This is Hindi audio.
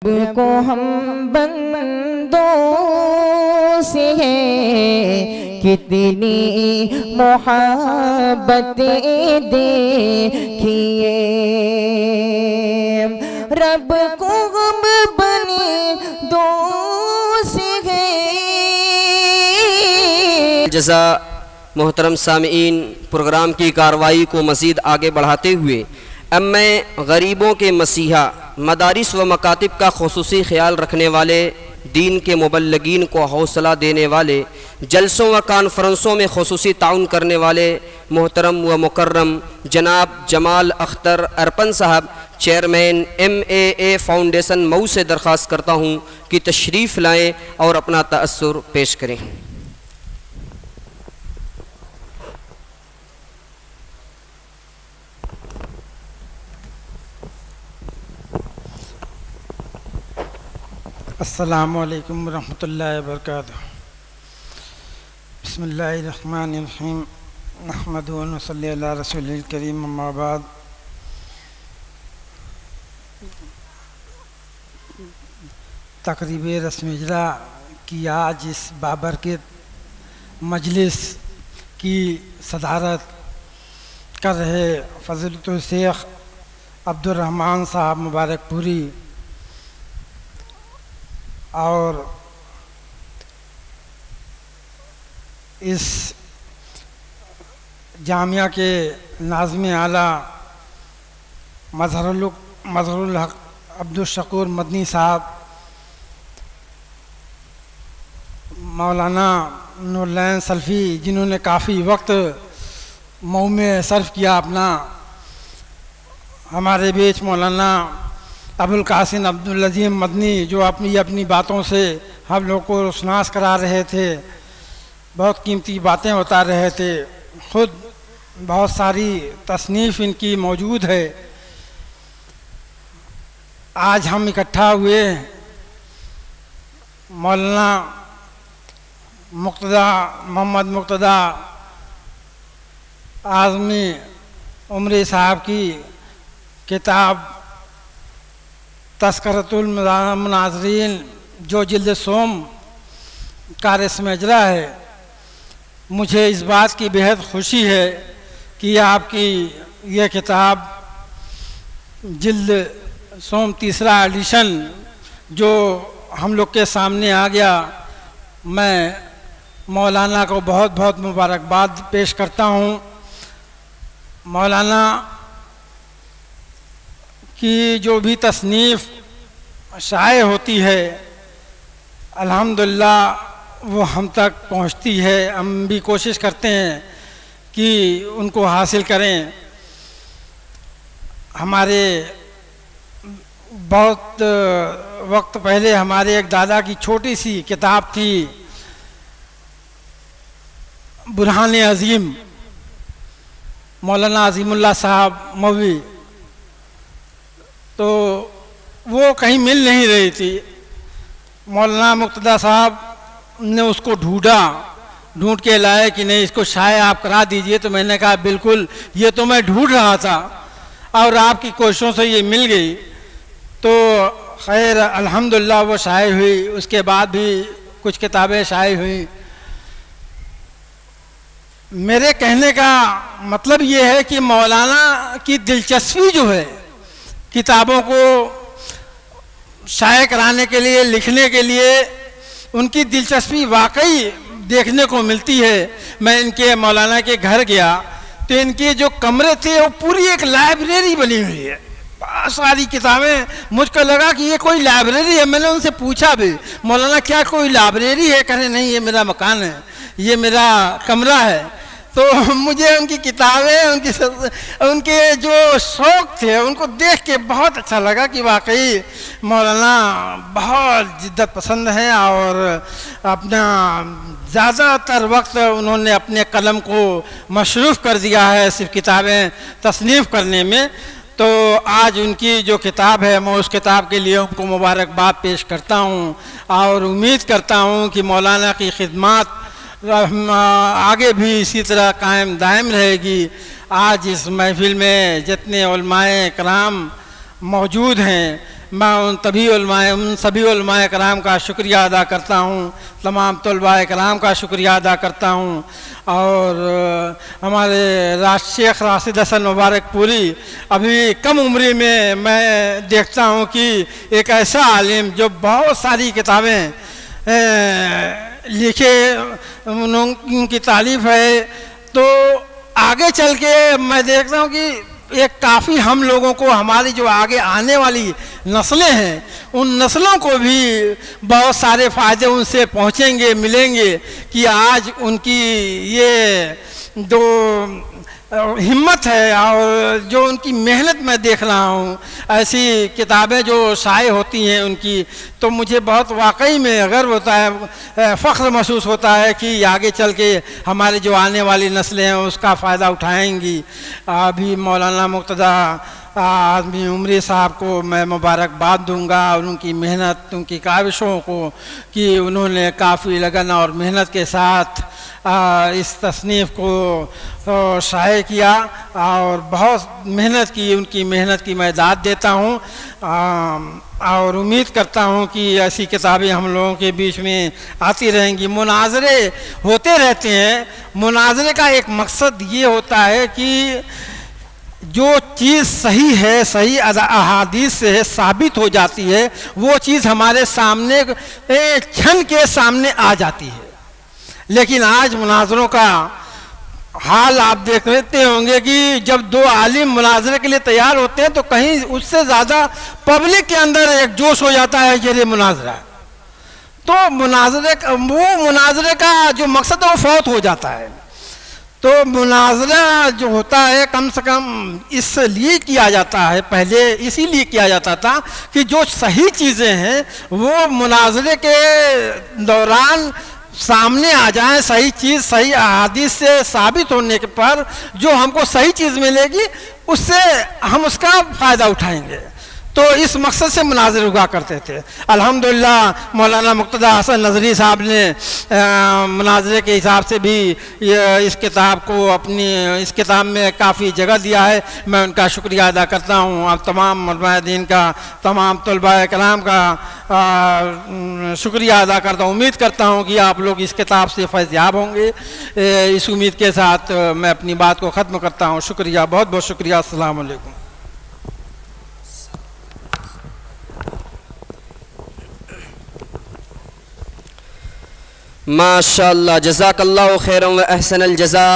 को हम बंदों से है कितनी मोहब्बतें देखिए, रब को हम बने दो से है। जज़ा मोहतरम सामीईन, प्रोग्राम की कार्रवाई को मज़ीद आगे बढ़ाते हुए अब मैं गरीबों के मसीहा, मदारिस व मकातिब का खुसूसी ख्याल रखने वाले, दीन के मुबल्लिगीन को हौसला देने वाले, जलसों व कॉन्फ्रेंसों में खुसूसी ताउन करने वाले मोहतरम व मुकर्रम जनाब जमाल अख्तर अरपन साहब, चेयरमैन MAA फाउंडेशन मऊ से दरख्वास्त करता हूँ कि तशरीफ़ लाएँ और अपना तअस्सुर पेश करें। अस्सलामु अलैकुम रहमतुल्लाहि व बरकातुहू। बिस्मिल्लाहिर्रहमानिर्रहीम। नहमदुहु व नसल्ली अला रसूलिल करीम, अम्मा बाद। तक़रीब रस्म इजरा की आज इस बाबरकत मजलिस की सदारत कर रहे फ़ज़ीलतुल शेख अब्दुर्रहमान साहब मुबारकपुरी और इस जामिया के नाज़िम आला मज़हरुल हक़ अब्दुल शकूर मदनी साहब, मौलाना नूरुल्लाह सल्फ़ी, जिन्होंने काफ़ी वक्त मऊ में सर्फ किया अपना, हमारे बीच मौलाना अबुल कासिम अब्दुल अज़ीम मदनी, जो अपनी बातों से हम लोग को रोशनास करा रहे थे, बहुत कीमती बातें बता रहे थे। ख़ुद बहुत सारी तसनीफ़ इनकी मौजूद है। आज हम इकट्ठा हुए मौलाना मोहम्मद मुक़्तदा आज़मी उमरी साहब की किताब तज़किरतुल मुनाज़रीन, जो जिल्द सोम का रस्म इजरा है। मुझे इस बात की बेहद खुशी है कि आपकी यह किताब जिल्द सोम तीसरा एडिशन जो हम लोग के सामने आ गया, मैं मौलाना को बहुत बहुत मुबारकबाद पेश करता हूँ। मौलाना की जो भी तसनीफ़ शाये होती है, अल्हम्दुलिल्लाह वो हम तक पहुँचती है। हम भी कोशिश करते हैं कि उनको हासिल करें। हमारे बहुत वक्त पहले हमारे एक दादा की छोटी सी किताब थी, बुरहान अज़ीम, मौलाना अज़ीमुल्लाह साहब मौवी, तो वो कहीं मिल नहीं रही थी। मौलाना मुक़्तदा साहब ने उसको ढूंढ के लाए कि नहीं, इसको शाये आप करा दीजिए। तो मैंने कहा बिल्कुल, ये तो मैं ढूंढ रहा था और आपकी कोशिशों से ये मिल गई। तो खैर अल्हम्दुलिल्लाह वो शाये हुई। उसके बाद भी कुछ किताबें शाये हुई। मेरे कहने का मतलब ये है कि मौलाना की दिलचस्पी जो है किताबों को शाये कराने के लिए, लिखने के लिए, उनकी दिलचस्पी वाकई देखने को मिलती है। मैं इनके मौलाना के घर गया तो इनके जो कमरे थे वो पूरी एक लाइब्रेरी बनी हुई है, बहुत सारी किताबें। मुझको लगा कि ये कोई लाइब्रेरी है। मैंने उनसे पूछा भी, मौलाना क्या कोई लाइब्रेरी है? कहे नहीं, ये मेरा मकान है, ये मेरा कमरा है। तो मुझे उनकी किताबें, उनके जो शौक़ थे, उनको देख के बहुत अच्छा लगा कि वाकई मौलाना बहुत जिद्दत पसंद हैं और अपना ज़्यादातर वक्त उन्होंने अपने कलम को मशरूफ़ कर दिया है सिर्फ किताबें तसनीफ़ करने में। तो आज उनकी जो किताब है, मैं उस किताब के लिए उनको मुबारकबाद पेश करता हूँ और उम्मीद करता हूँ कि मौलाना की खिदमत आगे भी इसी तरह कायम दायम रहेगी। आज इस महफिल में जितने उलमाए कराम मौजूद हैं। मैं उन सभी उलमाए कराम का शुक्रिया अदा करता हूँ, तमाम तलबाए कराम का शुक्रिया अदा करता हूँ। और हमारे शेख राशिद हसन मुबारकपुरी अभी कम उम्र में मैं देखता हूँ कि एक ऐसा आलिम जो बहुत सारी किताबें लिखे, उनकी तारीफ़ है। तो आगे चल के मैं देखता हूँ कि एक काफ़ी हम लोगों को, हमारी जो आगे आने वाली नस्लें हैं, उन नस्लों को भी बहुत सारे फ़ायदे उनसे पहुँचेंगे, मिलेंगे कि आज उनकी ये जो हिम्मत है और जो उनकी मेहनत मैं देख रहा हूँ, ऐसी किताबें जो शाये होती हैं उनकी, तो मुझे बहुत वाकई में गर्व होता है, फ़ख्र महसूस होता है कि आगे चल के हमारे जो आने वाली नस्लें हैं उसका फ़ायदा उठाएंगी। अभी मौलाना मुक्तदा आज़मी उमरी साहब को मैं मुबारकबाद दूंगा और उनकी मेहनत, उनकी काविशों को कि उन्होंने काफ़ी लगन और मेहनत के साथ इस तसनीफ़ को शाये किया और बहुत मेहनत की। उनकी मेहनत की मैं दाद देता हूँ और उम्मीद करता हूँ कि ऐसी किताबें हम लोगों के बीच में आती रहेंगी। मुनाजरे होते रहते हैं। मुनाजरे का एक मकसद ये होता है कि जो चीज़ सही है, सही अहादीस से साबित हो जाती है, वो चीज़ हमारे सामने क्षण के सामने आ जाती है। लेकिन आज मुनाजरों का हाल आप देख लेते होंगे कि जब दो आलिम मुनाजरे के लिए तैयार होते हैं तो कहीं उससे ज़्यादा पब्लिक के अंदर एक जोश हो जाता है कि ये मुनाजरा। तो मुनाजरे का जो मकसद है वो फौत हो जाता है। तो मुनाजरा जो होता है कम से कम इसलिए किया जाता है, पहले इसीलिए किया जाता था कि जो सही चीज़ें हैं वो मुनाजरे के दौरान सामने आ जाए। सही चीज़ सही अहादीस से साबित होने के पर जो हमको सही चीज़ मिलेगी उससे हम उसका फ़ायदा उठाएंगे। तो इस मकसद से मुनाज़िर हुआ करते थे। अल्हम्दुलिल्लाह मौलाना मुक्तदा हसन नज़री साहब ने मुनाज़रे के हिसाब से भी इस किताब को इस किताब में काफ़ी जगह दिया है। मैं उनका शुक्रिया अदा करता हूँ। आप तमाम उलमाए दीन का, तमाम तलबाए कराम का शुक्रिया अदा करता हूँ। उम्मीद करता हूँ कि आप लोग इस किताब से फैज़याब होंगे। इस उम्मीद के साथ मैं अपनी बात को ख़त्म करता हूँ। शुक्रिया, बहुत बहुत शुक्रिया। अस्सलाम वालेकुम। माशाअल्लाह, जज़ाकल्लाहु खैरन व अहसनल जज़ा।